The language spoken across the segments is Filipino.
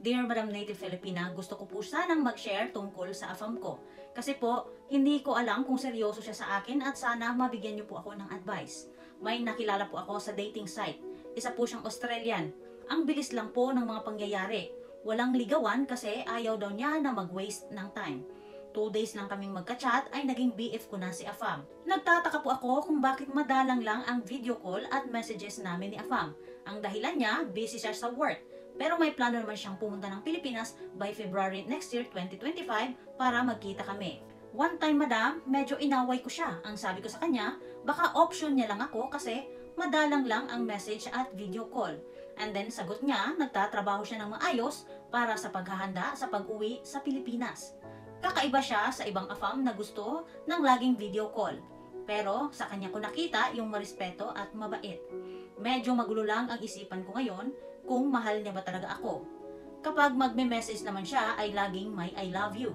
Dear Madam Native Filipina, gusto ko po sanang mag-share tungkol sa AFAM ko. Kasi po, hindi ko alam kung seryoso siya sa akin at sana mabigyan niyo po ako ng advice. May nakilala po ako sa dating site. Isa po siyang Australian. Ang bilis lang po ng mga pangyayari. Walang ligawan kasi ayaw daw niya na mag-waste ng time. 2 days lang kaming magka-chat ay naging BF ko na si AFAM. Nagtataka po ako kung bakit madalang lang ang video call at messages namin ni AFAM. Ang dahilan niya, busy siya sa work. Pero may plano naman siyang pumunta ng Pilipinas by February next year 2025 para magkita kami. One time madam, medyo inaway ko siya. Ang sabi ko sa kanya, baka option niya lang ako kasi madalang lang ang message at video call. And then sagot niya, nagtatrabaho siya ng maayos para sa paghahanda sa pag-uwi sa Pilipinas. Kakaiba siya sa ibang AFAM na gusto ng laging video call. Pero sa kanya ko nakita yung marespeto at mabait. Medyo magulo lang ang isipan ko ngayon kung mahal niya ba talaga ako. Kapag magme-message naman siya ay laging may I love you.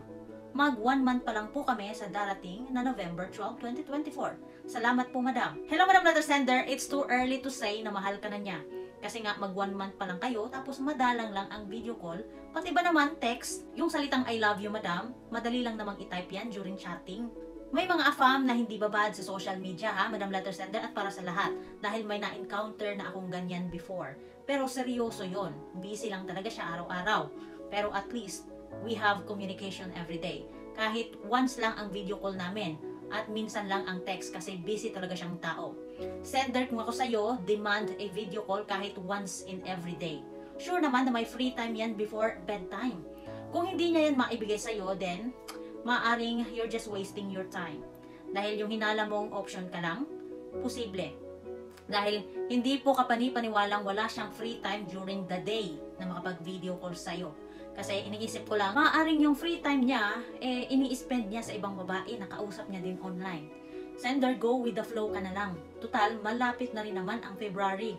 Mag 1 month pa lang po kami sa darating na November 12, 2024. Salamat po madam. Hello madam letter sender, it's too early to say na mahal ka na niya. Kasi nga mag 1 month pa lang kayo tapos madalang lang ang video call. Pati ba naman text, yung salitang I love you madam, madali lang namang i-type yan during chatting. May mga AFAM na hindi babad sa social media ha, Madam Letter Sender, at para sa lahat. Dahil may na-encounter na akong ganyan before. Pero seryoso yon, busy lang talaga siya araw-araw. Pero at least, we have communication every day. Kahit once lang ang video call namin, at minsan lang ang text kasi busy talaga siyang tao. Sender, kung ako sa'yo, demand a video call kahit once in every day. Sure naman na may free time yan before bedtime. Kung hindi niya yan maibigay sa'yo, then maaring you're just wasting your time. Dahil yung hinala mong option ka lang, posible. Dahil hindi po kapani-paniwalang wala siyang free time during the day na makapag-video call sa'yo. Kasi iniisip ko lang, maaring yung free time niya, ini-spend niya sa ibang babae na kausap niya din online. Sender, go with the flow ka na lang. Total, malapit na rin naman ang February.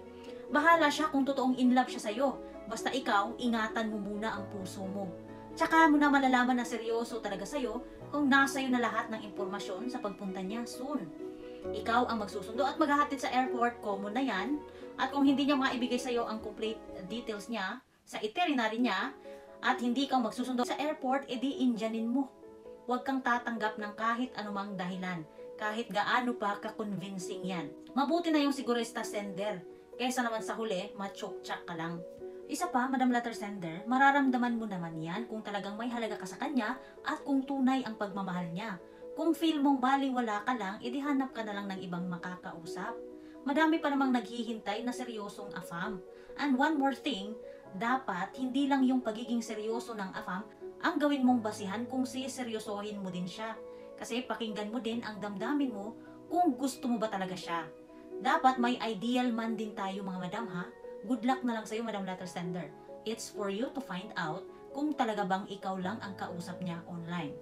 Bahala siya kung totoong in love siya sa'yo. Basta ikaw, ingatan mo muna ang puso mo. Tsaka mo na malalaman na seryoso talaga sa'yo kung nasa'yo na lahat ng impormasyon sa pagpunta niya soon. Ikaw ang magsusundo at maghahatid sa airport, common na yan. At kung hindi niya maibigay sa'yo ang complete details niya, sa itinerary niya, at hindi kang magsusundo sa airport, edi indyanin mo. Huwag kang tatanggap ng kahit anumang dahilan, kahit gaano pa ka-convincing yan. Mabuti na yung sigurista sender, kaysa naman sa huli, machok-chak ka lang. Isa pa, Madam Letter Sender, mararamdaman mo naman yan kung talagang may halaga ka sa kanya at kung tunay ang pagmamahal niya. Kung feel mong baliwala ka lang, edi hanap ka na lang ng ibang makakausap. Madami pa namang naghihintay na seryosong AFAM. And one more thing, dapat hindi lang yung pagiging seryoso ng AFAM ang gawin mong basihan kung siseryosohin mo din siya. Kasi pakinggan mo din ang damdamin mo kung gusto mo ba talaga siya. Dapat may ideal man din tayo mga madam ha. Good luck na lang sa'yo, Madam Letter Sender. It's for you to find out kung talaga bang ikaw lang ang kausap niya online.